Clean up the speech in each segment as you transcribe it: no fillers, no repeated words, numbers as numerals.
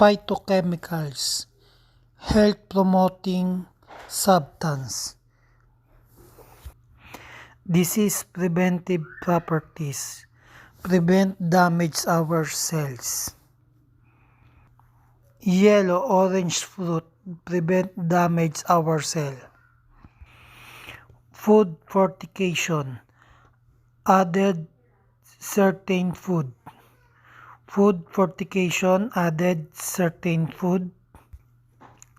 phytochemicals, health-promoting substance. Disease preventive properties, prevent damage our cells. Yellow-orange fruit, prevent damage our cell. Food fortification, added certain food. Food fortification, added certain food.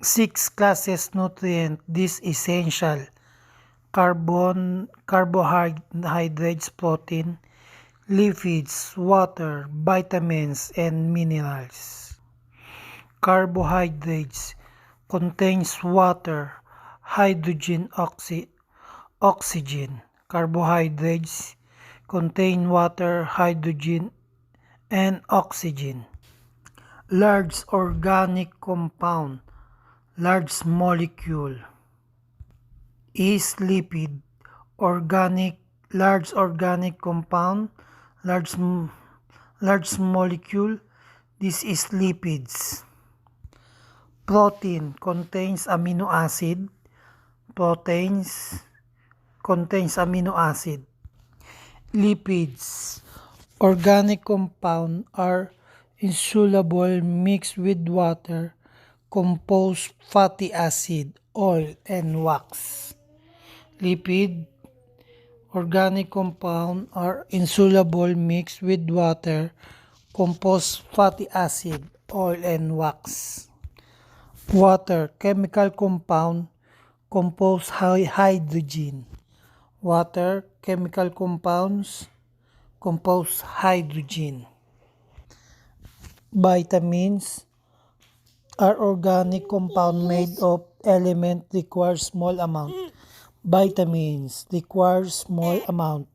6 classes nutrient, this essential. Carbohydrates, protein, lipids, water, vitamins, and minerals. Carbohydrates contains water, hydrogen, oxygen. Carbohydrates contain water, hydrogen, and oxygen. Large organic compound, large molecule, is lipid. Large organic compound, large molecule, this is lipids. Protein contains amino acid. Proteins contains amino acid. Lipids, organic compound are insoluble mixed with water, composed fatty acid, oil, and wax. Lipid, organic compound are insoluble mixed with water, composed fatty acid, oil, and wax. Water, chemical compound, composed hydrogen. Water, chemical compounds, composed hydrogen. Vitamins are organic compound made of element require small amount. Vitamins require small amount.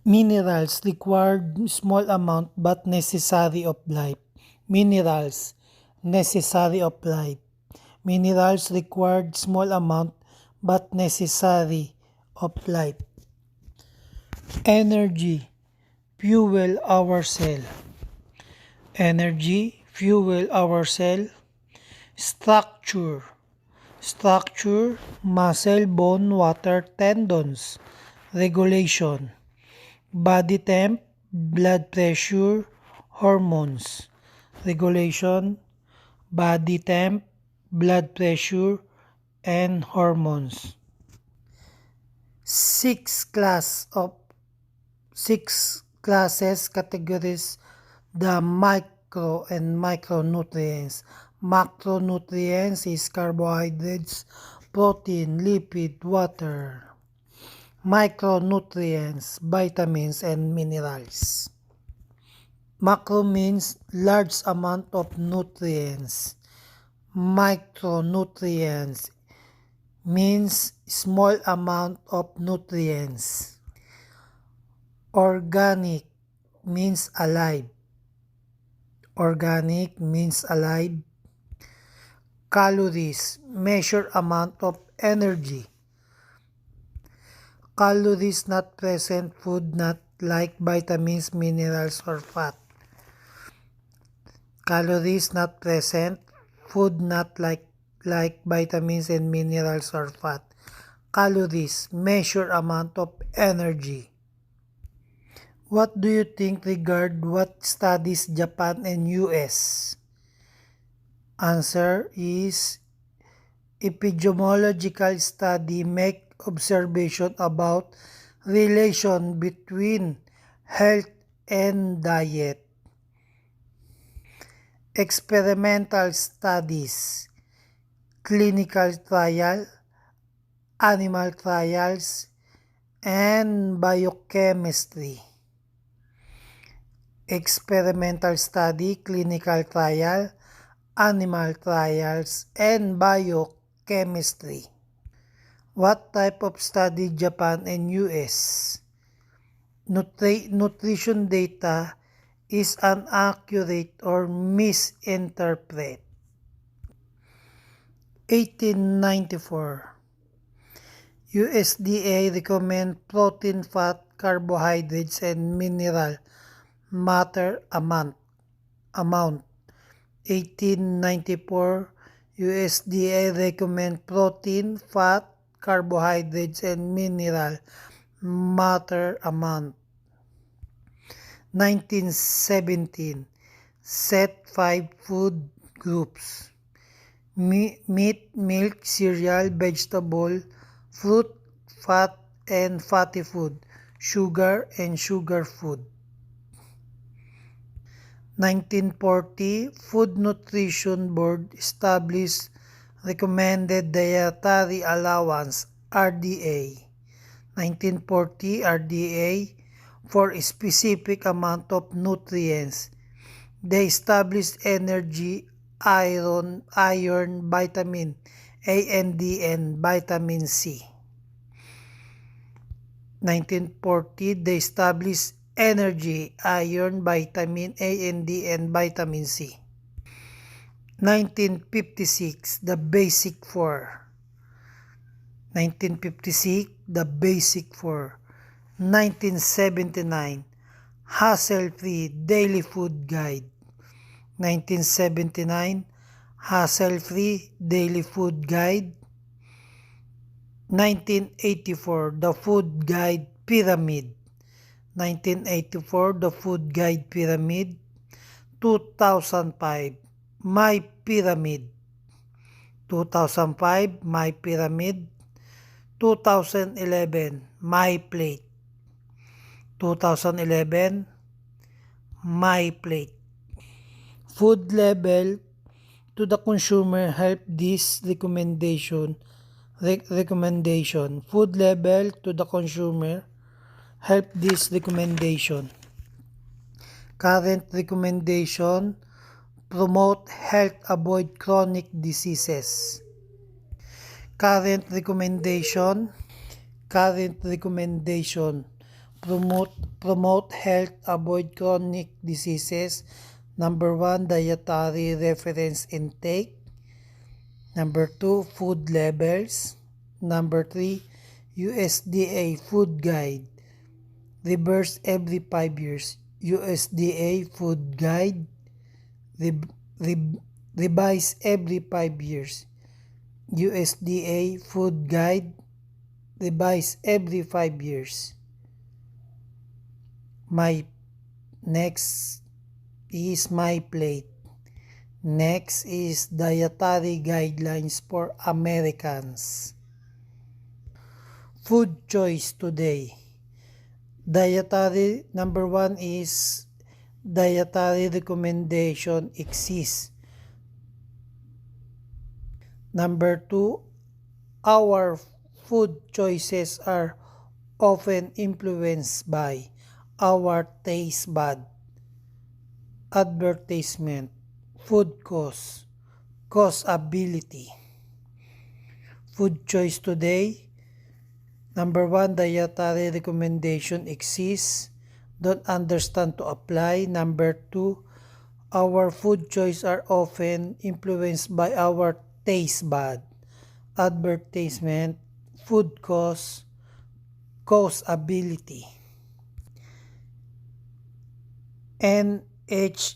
Minerals require small amount but necessary of life. Minerals necessary of life. Minerals required small amount but necessary of life. Energy fuel our cell. Energy fuel our cell. Structure, muscle, bone, water, tendons. Regulation, body temp, blood pressure, hormones. Regulation, body temp, blood pressure, and hormones. 6 classes categories the macro and micronutrients. Macronutrients is carbohydrates, protein, lipid, water. Micronutrients, vitamins, and minerals. Macro means large amount of nutrients. Micronutrients means small amount of nutrients. Organic means alive. Organic means alive. Calories, measure amount of energy. Calories not present, food not like vitamins, minerals, or fat. Calories not present, food not like vitamins and minerals or fat. Calories, measure amount of energy. What do you think regard what studies Japan and US? Answer is epidemiological study make observation about relation between health and diet. Experimental studies, clinical trial, animal trials, and biochemistry. Experimental study, clinical trial, animal trials, and biochemistry. What type of study Japan and US? Nutrition data is inaccurate or misinterpreted. 1894. USDA recommend protein, fat, carbohydrates, and mineral matter amount. 1894, USDA recommend protein, fat, carbohydrates, and mineral matter amount. 1917, set 5 food groups: meat, milk, cereal, vegetable, fruit, fat, and fatty food, sugar, and sugar food. 1940, Food Nutrition Board established Recommended Dietary Allowance, RDA. 1940, RDA for a specific amount of nutrients. They established energy, iron, vitamin A and D, and vitamin C. 1940, they established energy, iron, vitamin A and D, and vitamin C. 1956, the Basic Four. 1956, the Basic Four. 1979, Hassle-Free Daily Food Guide. 1979, Hassle-Free Daily Food Guide. 1984, the Food Guide Pyramid. 1984, the Food Guide Pyramid. 2005, My Pyramid. 2005, My Pyramid. 2011, My Plate. 2011, My Plate. Food label to the consumer help this recommendation. Food label to the consumer help this recommendation. Current recommendation: promote health, avoid chronic diseases. Current recommendation: promote health, avoid chronic diseases. Number 1, dietary reference intake. Number 2, food labels. Number 3, USDA food guide. Reverse every 5 years. USDA food guide. Revise every 5 years. USDA food guide. Revise every 5 years. Next is My Plate. Next is dietary guidelines for Americans. Food choice today. Dietary, number 1 is dietary recommendation exists. Number 2, our food choices are often influenced by our taste bud. Advertisement, food cost, ability. Food choice today. Number 1, dietary recommendation exists. Don't understand to apply. Number 2, our food choice are often influenced by our taste bud. Advertisement, food cost ability. NHANES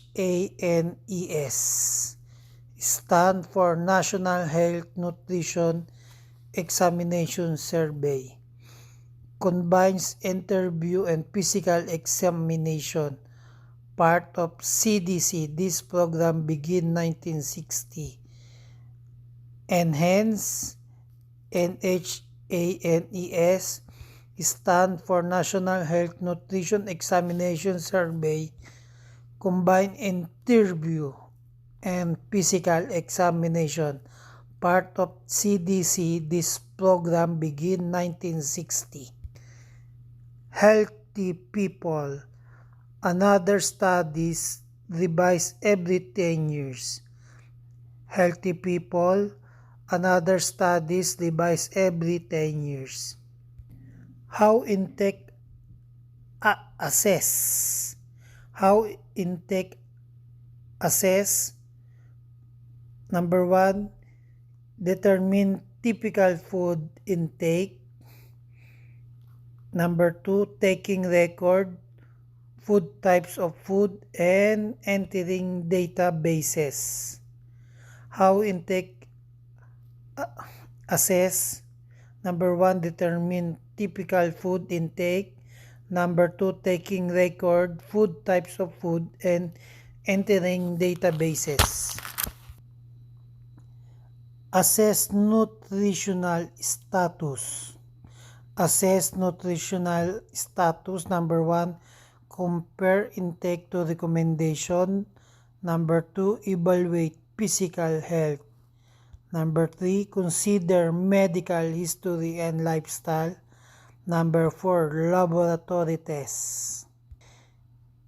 stand for National Health Nutrition Examination Survey. Combines interview and physical examination. Part of CDC. This program began 1960. Enhance, NHANES stand for National Health Nutrition Examination Survey. Combine interview and physical examination. Part of CDC. This program began 1960. Healthy people. Another studies revised every 10 years. Healthy people. Another studies revised every 10 years. How intake assess. How intake assess. Number 1, determine typical food intake. Number 2, taking record food types of food, and entering databases. How intake assess. Number 1, determine typical food intake. Number 2, taking record, food types of food, and entering databases. Assess nutritional status. Assess nutritional status. Number 1, compare intake to recommendation. Number 2, evaluate physical health. Number 3, consider medical history and lifestyle. Number 4, laboratory tests.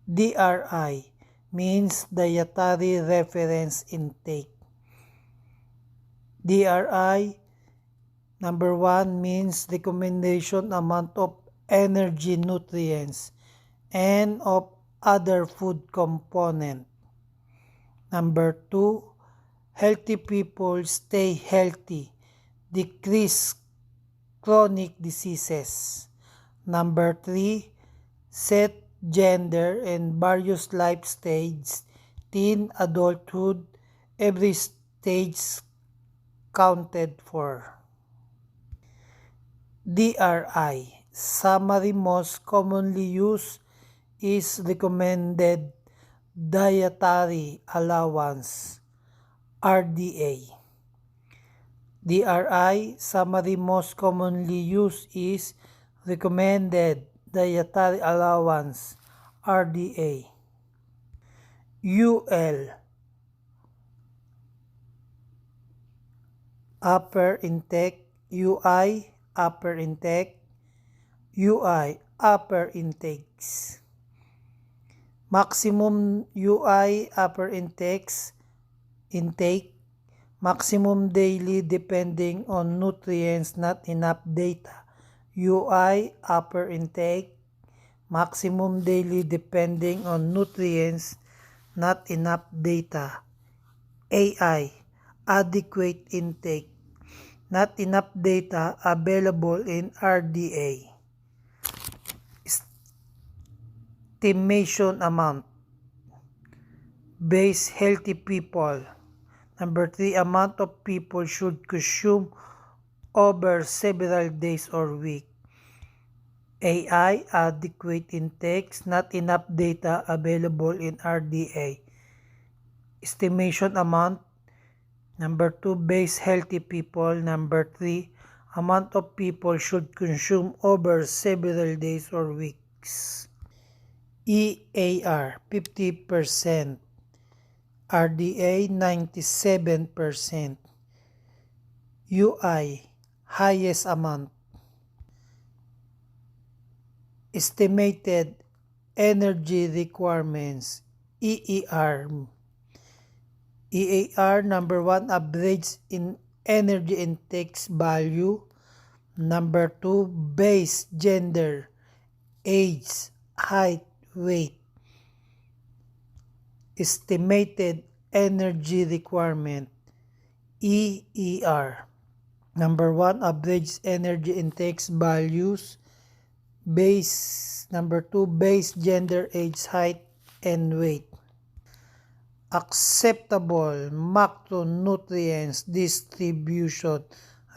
DRI means dietary reference intake. DRI, number 1, means recommendation amount of energy, nutrients, and of other food component. Number 2, healthy people stay healthy, decrease chronic diseases. Number 3, set gender and various life stages, teen, adulthood, every stage counted for. DRI, summary most commonly used is recommended dietary allowance, RDA. DRI, summary most commonly used is recommended dietary allowance, RDA. UL, upper intake. UI, upper intake. UI, upper intakes. Maximum UI upper intake, maximum daily depending on nutrients, not enough data. UI upper intake, maximum daily depending on nutrients, not enough data. AI adequate intake, not enough data available in RDA. Estimation amount, base healthy people. Number 3, amount of people should consume over several days or week. AI adequate intakes, not enough data available in RDA. Estimation amount. Number 2, base healthy people. Number 3, amount of people should consume over several days or weeks. EAR 50%, RDA 97%. UI highest amount. Estimated energy requirements, EER. EAR, number 1, average in energy intakes value. Number 2, base gender, age, height, weight. Estimated energy requirement, EER. Number 1, average energy intakes values. Base, number 2, base gender, age, height, and weight. Acceptable macronutrients distribution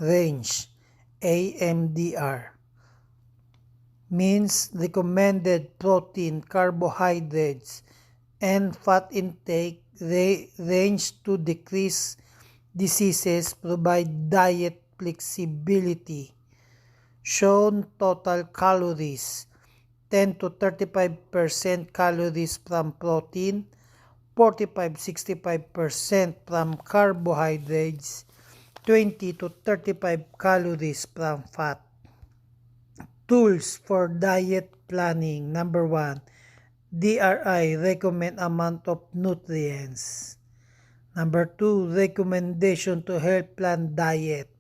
range, AMDR, means recommended protein, carbohydrates, and fat intake range to decrease diseases, provide diet flexibility. Shown total calories, 10 to 35% calories from protein, 45-65% from carbohydrates, 20 to 35 calories from fat. Tools for diet planning. Number 1, DRI recommend amount of nutrients. Number 2, recommendation to help plan diet.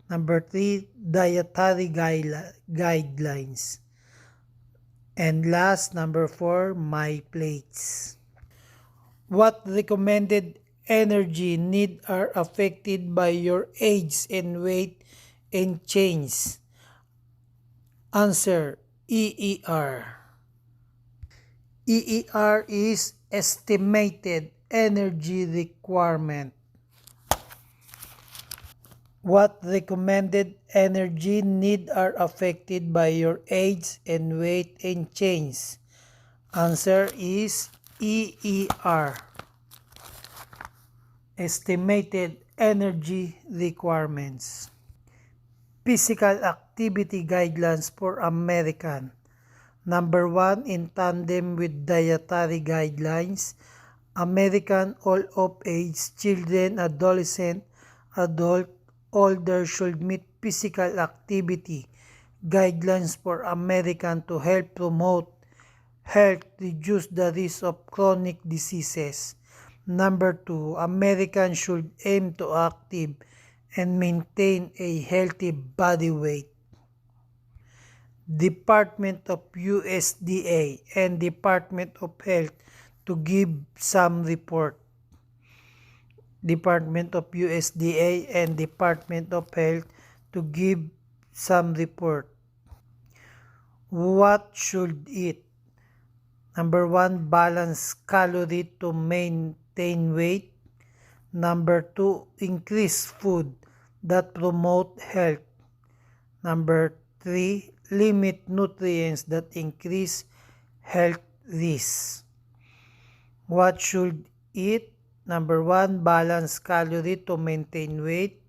Number 3, dietary guidelines. And last, number 4, my plates. What recommended energy need are affected by your age and weight and change. Answer, EER. EER is estimated energy requirement. What recommended energy need are affected by your age and weight and change? Answer is EER. Estimated energy requirements. Physical activity guidelines for American. Number 1, in tandem with dietary guidelines, American all of age, children, adolescent, adult, older should meet physical activity guidelines for American to help promote health, reduce the risk of chronic diseases. Number 2, Americans should aim to active and maintain a healthy body weight. Department of USDA and Department of Health to give some report. Department of USDA and Department of Health to give some report. What should eat? Number 1, balance calorie to maintain weight. Number 2, increase food that promote health. Number 3, limit nutrients that increase health risks. What should eat? Number 1, balance calorie to maintain weight.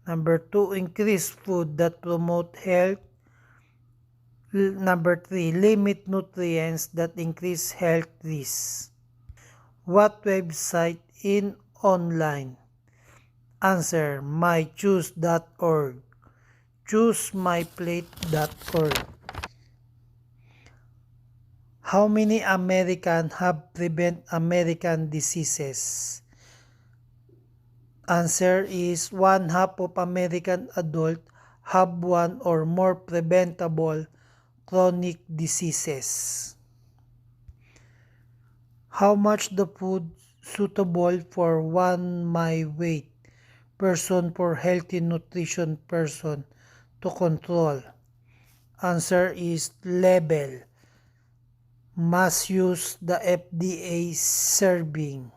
Number 2, increase food that promote health. Number 3, limit nutrients that increase health risks. What website in online? Answer, mychoose.org. choosemyplate.org. How many Americans have prevent American diseases? Answer is 1/2 of American adults have one or more preventable chronic diseases. How much the food suitable for one my weight person for healthy nutrition person to control? Answer is level. Must use the FDA serving.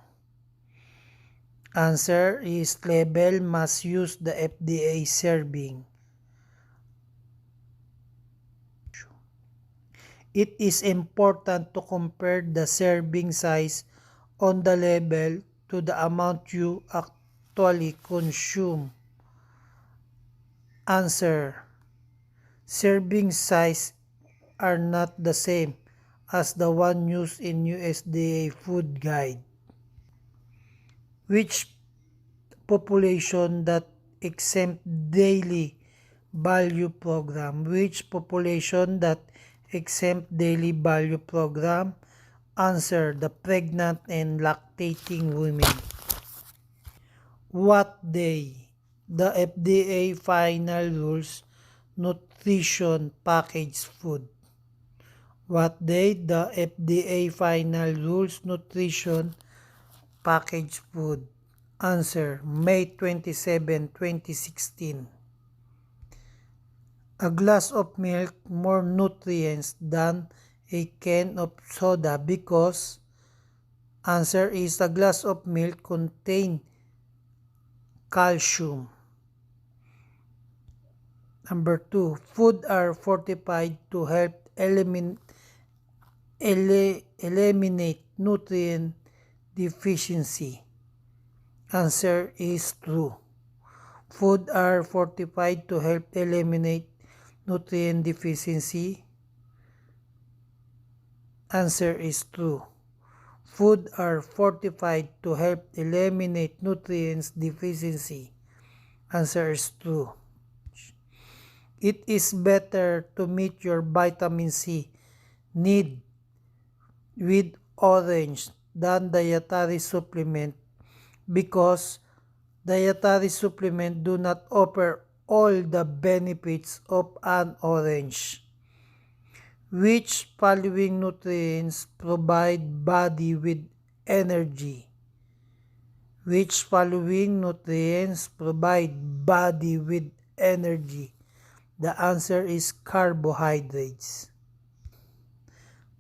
Answer is level, must use the FDA serving. It is important to compare the serving size on the label to the amount you actually consume. Answer, serving size are not the same as the one used in USDA food guide. Which population that exempt daily value program? Which population that exempt daily value program? Answer, the pregnant and lactating women. What day the FDA final rules nutrition packaged food? What day the FDA final rules nutrition packaged food? Answer, May 27, 2016. A glass of milk more nutrients than a can of soda because? Answer is, a glass of milk contain calcium. Number 2, food are fortified to help eliminate nutrient deficiency. Answer is true. Food are fortified to help eliminate nutrient deficiency. Answer is true. Food are fortified to help eliminate nutrients deficiency. Answer is true. It is better to meet your vitamin C need with orange than dietary supplement because dietary supplement do not offer all the benefits of an orange. Which following nutrients provide body with energy? Which following nutrients provide body with energy? The answer is carbohydrates.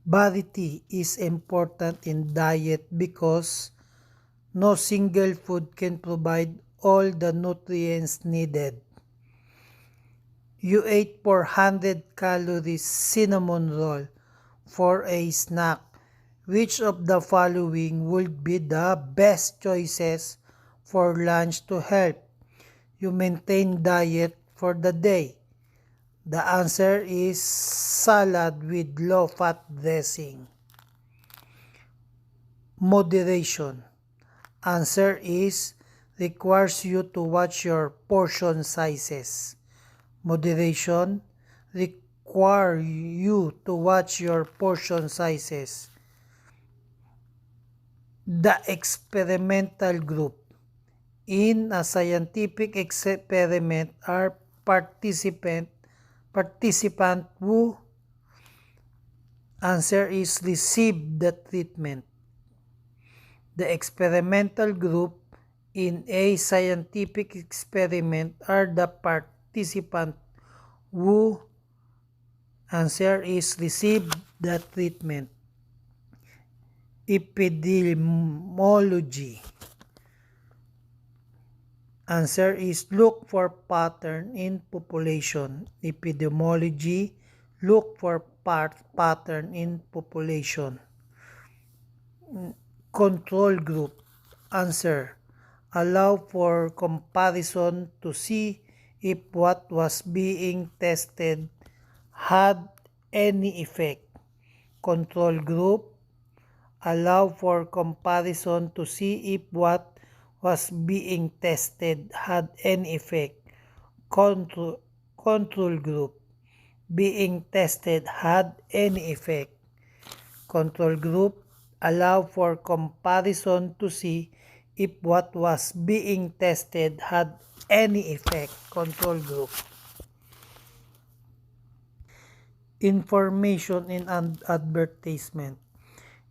Variety is important in diet because no single food can provide all the nutrients needed. You ate 400 calories cinnamon roll for a snack. Which of the following would be the best choices for lunch to help you maintain diet for the day? The answer is salad with low-fat dressing. Moderation. Answer is requires you to watch your portion sizes. Moderation require you to watch your portion sizes. The experimental group. In a scientific experiment are participant who answer is receive the treatment. The experimental group in a scientific experiment are the participant who answer is receive the treatment. Epidemiology. Answer is look for pattern in population. Epidemiology, look for pattern in population. Control group. Answer, allow for comparison to see if what was being tested had any effect. Control group, allow for comparison to see if what was being tested had any effect. Control group, being tested had any effect. Control group, allow for comparison to see if what was being tested had any effect. Control group. Information in an advertisement.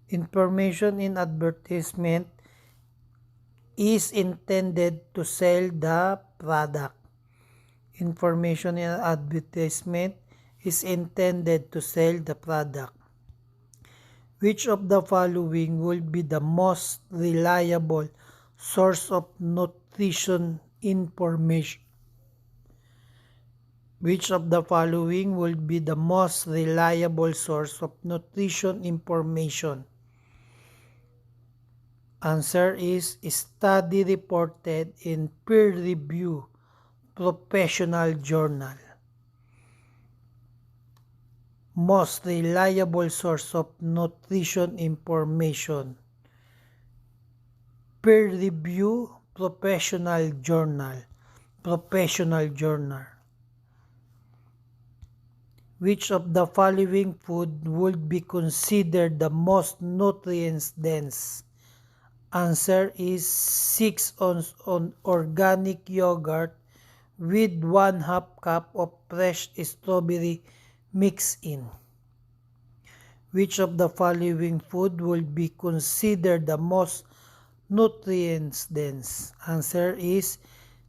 Information in advertisement is intended to sell the product. Information in advertisement is intended to sell the product. Which of the following will be the most reliable source of nutrition information? Which of the following will be the most reliable source of nutrition information? Answer is study reported in peer-reviewed professional journal. Most reliable source of nutrition information. Peer-reviewed professional journal. Professional journal. Which of the following food would be considered the most nutrients dense? Answer is 6 ounces on organic yogurt with 1/2 cup of fresh strawberry mixed in. Which of the following food will be considered the most nutrients dense? Answer is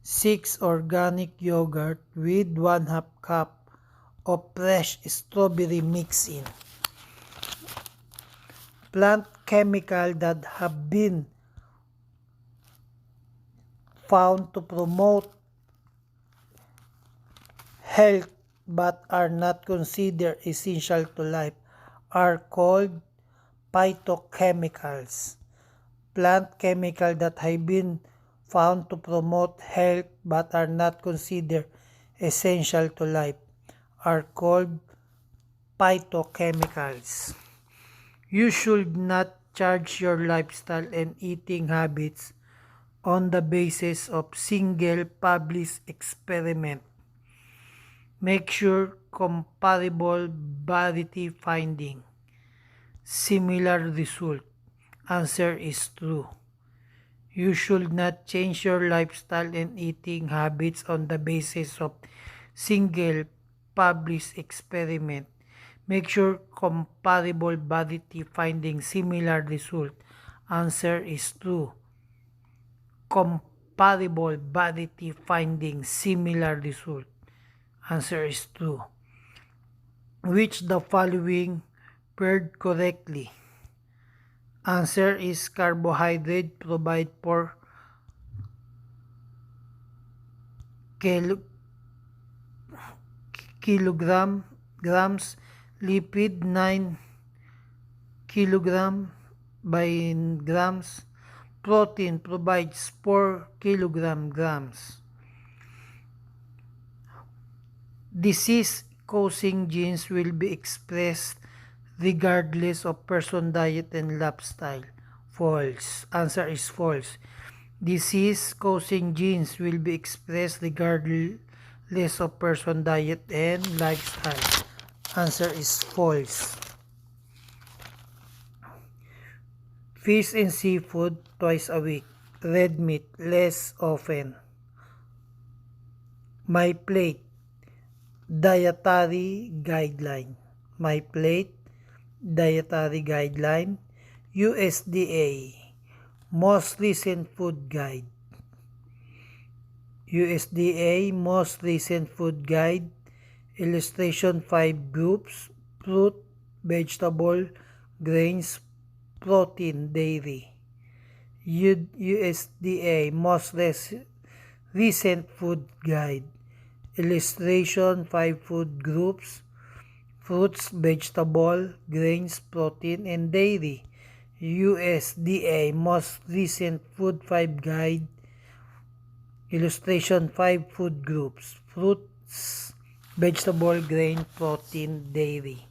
6 organic yogurt with 1/2 cup of fresh strawberry mixed in. Plant chemicals that have been found to promote health but are not considered essential to life are called phytochemicals. Plant chemicals that have been found to promote health but are not considered essential to life are called phytochemicals. You should not judge your lifestyle and eating habits on the basis of single published experiment. Make sure comparable variety finding similar result. Answer is true. You should not change your lifestyle and eating habits on the basis of single published experiment. Make sure comparable variety finding similar result. Answer is true. Comparable variety finding similar result. Answer is true. Which the following paired correctly? Answer is carbohydrate provide 4 kilograms, lipid 9 kilogram by grams, protein provides 4 kilograms. Disease-causing genes will be expressed regardless of person diet and lifestyle. False. Answer is false. Disease-causing genes will be expressed regardless of person diet and lifestyle. Answer is false. Fish and seafood twice a week. Red meat less often. My plate. Dietary guideline. My plate. Dietary guideline. USDA. Most recent food guide. USDA most recent food guide. Illustration 5 groups. Fruit, vegetable, grains, protein, dairy. USDA most recent food guide. Illustration 5 food groups. Fruits, vegetable, grains, protein, and dairy. USDA most recent food 5 guide. Illustration 5 food groups. Fruits, vegetable, grain, protein, dairy.